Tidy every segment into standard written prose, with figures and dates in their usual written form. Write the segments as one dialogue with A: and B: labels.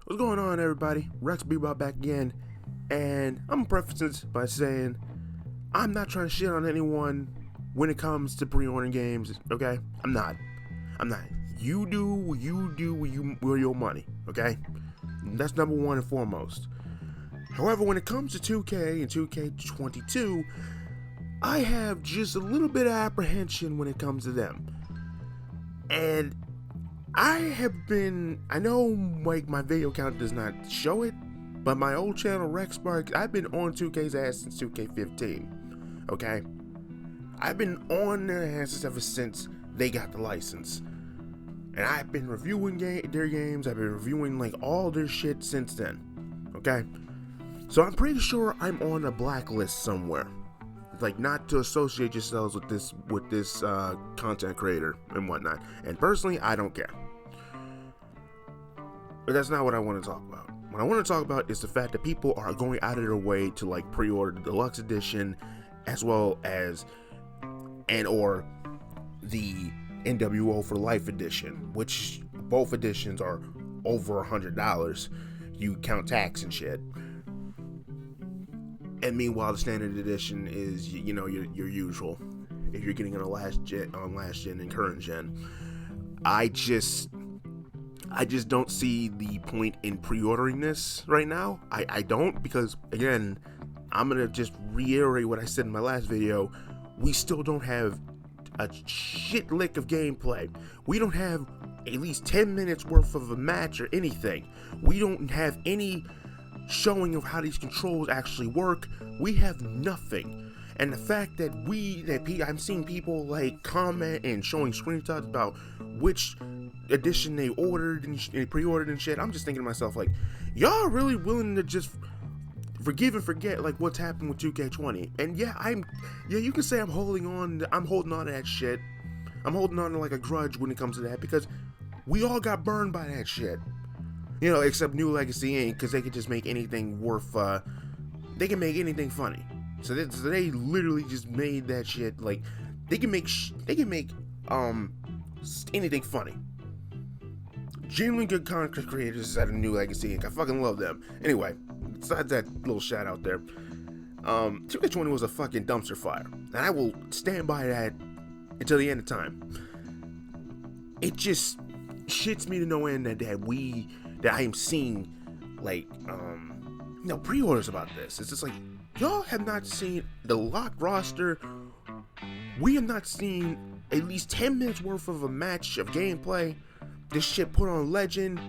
A: What's going on, everybody? RexBebop back again, and I'm gonna preface this by saying I'm not trying to shit on anyone when it comes to pre-ordering games. Okay, I'm not. You do what you do with your money. Okay, that's number one and foremost. However, when it comes to 2K and 2K22, I have just a little bit of apprehension when it comes to them, and I know like my video count does not show it, but my old channel RexBebop, I've been on 2K's ass since 2K15, okay? I've been on their asses ever since they got the license. And I've been reviewing their games, I've been reviewing like all their shit since then, okay? So I'm pretty sure I'm on a blacklist somewhere. Like, not to associate yourselves with this content creator and whatnot. And personally, I don't care. But that's not what I want to talk about. What I want to talk about is the fact that people are going out of their way to like pre-order the deluxe edition, as well as or the NWO for Life edition, which both editions are over $100. You count tax and shit. And meanwhile, the standard edition is, you know, your usual. If you're getting on last gen and current gen, I just don't see the point in pre-ordering this right now. I don't, because again, I'm gonna just reiterate what I said in my last video. We still don't have a shit lick of gameplay. We don't have at least 10 minutes worth of a match or anything. We don't have any showing of how these controls actually work. We have nothing. And the fact that I'm seeing people like comment and showing screenshots about which edition they ordered and pre-ordered and shit, I'm just thinking to myself, like, y'all are really willing to just forgive and forget like what's happened with 2K20. And yeah, you can say I'm holding on to that shit. I'm holding on to like a grudge when it comes to that, because we all got burned by that shit. You know, except New Legacy ain't, because they can just make anything they can make anything funny. So they literally just made that shit, like, they can make anything funny. Genuinely good content creators out of New Legacy Inc. I fucking love them. Anyway, besides that little shout out there, 2K20 was a fucking dumpster fire, and I will stand by that until the end of time. It just shits me to no end that I am seeing like pre-orders about this. It's just like, y'all have not seen the locked roster. We have not seen at least 10 minutes worth of a match of gameplay. This shit put on Legend,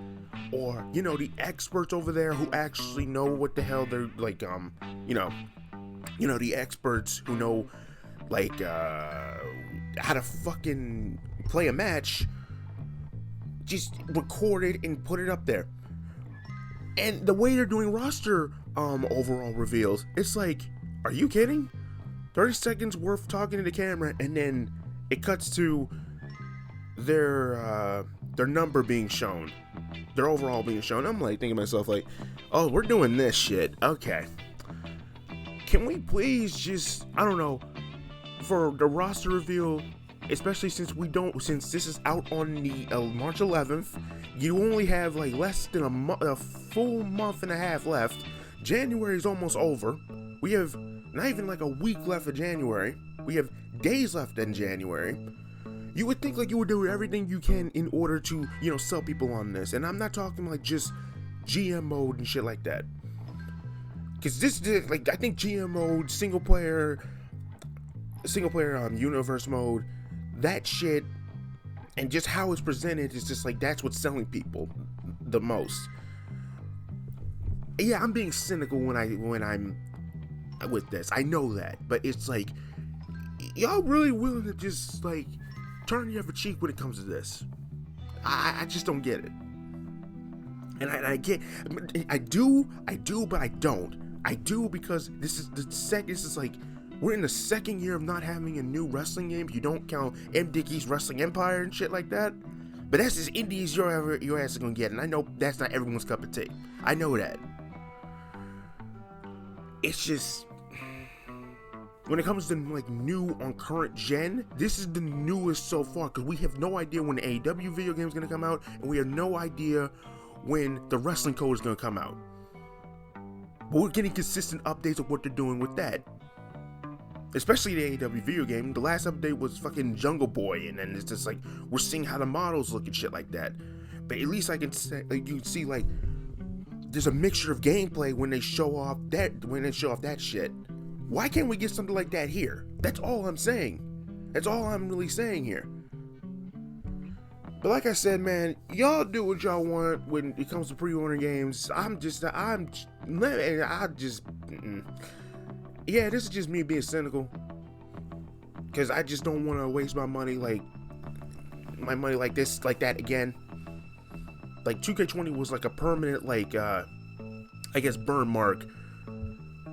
A: or the experts over there who actually know what the hell they're like. The experts who know like how to fucking play a match. Just record it and put it up there. And the way they're doing roster overall reveals, it's like, are you kidding? 30 seconds worth talking to the camera, and then it cuts to their number being shown, their overall being shown. I'm like thinking to myself, like, oh, we're doing this shit. Okay, can we please just, I don't know, for the roster reveal, especially since this is out on the March 11th, you only have like less than a full month and a half left. January is almost over. We have not even like a week left of January. We have days left in January. You would think like you would do everything you can in order to, sell people on this. And I'm not talking like just GM mode and shit like that. Because this is like, I think GM mode, single player universe mode, that shit, and just how it's presented is just like, that's what's selling people the most. Yeah, I'm being cynical when I'm with this. I know that, but it's like, y'all really willing to just like turn the other cheek when it comes to this? I just don't get it. And I get, I do, but I don't. I do because this is like, we're in the second year of not having a new wrestling game. You don't count M. Dickey's Wrestling Empire and shit like that. But that's as indie as your ass is gonna get. And I know that's not everyone's cup of tea. I know that. It's just, when it comes to like new on current gen, this is the newest so far, because we have no idea when the AEW video game is gonna come out, and we have no idea when the wrestling code is going to come out. But we're getting consistent updates of what they're doing with that. Especially the AEW video game. The last update was fucking Jungle Boy, and then it's just like we're seeing how the models look and shit like that. But at least I can say, like, you can see, like, there's a mixture of gameplay when they show off that shit. Why can't we get something like that here? That's all I'm saying. That's all I'm really saying here. But like I said, man, y'all do what y'all want when it comes to pre-ordering games. Yeah, this is just me being cynical. Because I just don't want to waste my money like this, like that again. Like 2K20 was like a permanent, like, I guess burn mark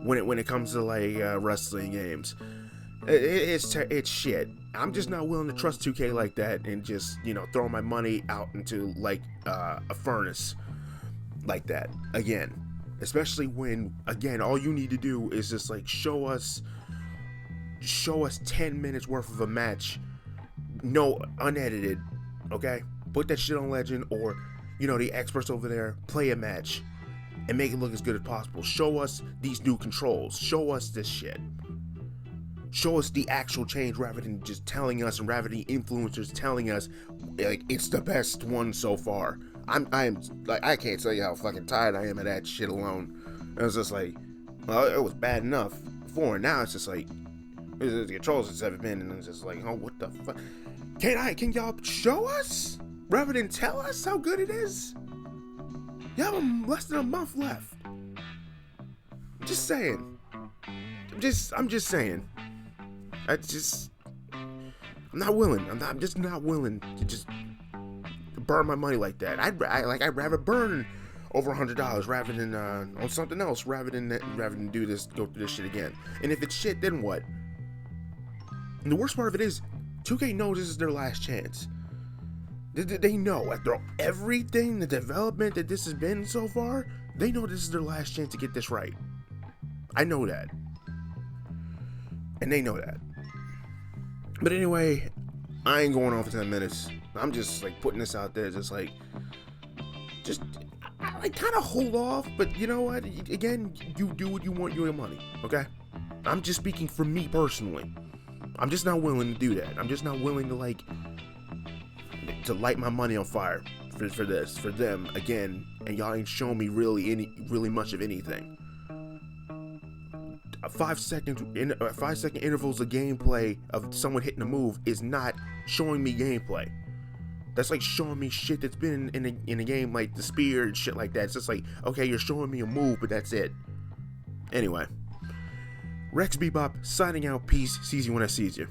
A: when it comes to like wrestling games. It's shit. I'm just not willing to trust 2K like that and just, you know, throw my money out into like a furnace like that again. Especially when, again, all you need to do is just like show us 10 minutes worth of a match, no, unedited, okay? Put that shit on Legend, or, you know, the experts over there play a match and make it look as good as possible. Show us these new controls. Show us this shit. Show us the actual change rather than just telling us, and rather than influencers telling us like it's the best one so far. I am like, I can't tell you how fucking tired I am of that shit alone. It was just like, well, it was bad enough before, and now it's just like the controls has ever been, and it's just like, oh, what the fuck? Can y'all show us rather than tell us how good it is? Y'all have less than a month left. Just saying. I'm just saying. I'm not willing. I'm just not willing to just burn my money like that. I'd rather burn over $100 rather than on something else, rather than go through this shit again. And if it's shit, then what? And the worst part of it is, 2K knows this is their last chance. They know, after everything, the development that this has been so far, they know this is their last chance to get this right. I know that. And they know that. But anyway, I ain't going on for 10 minutes. I'm just like putting this out there, just I kind of hold off, but you know what? Again, you do what you want, your money, okay? I'm just speaking for me personally. I'm just not willing to do that. I'm just not willing to light my money on fire for them again, and y'all ain't showing me really much of anything. 5 second intervals of gameplay of someone hitting a move is not showing me gameplay. That's like showing me shit that's been in a game, like the spear and shit like that. It's just like, okay, you're showing me a move, but that's it. Anyway, RexBebop signing out. Peace. Sees you when I sees you.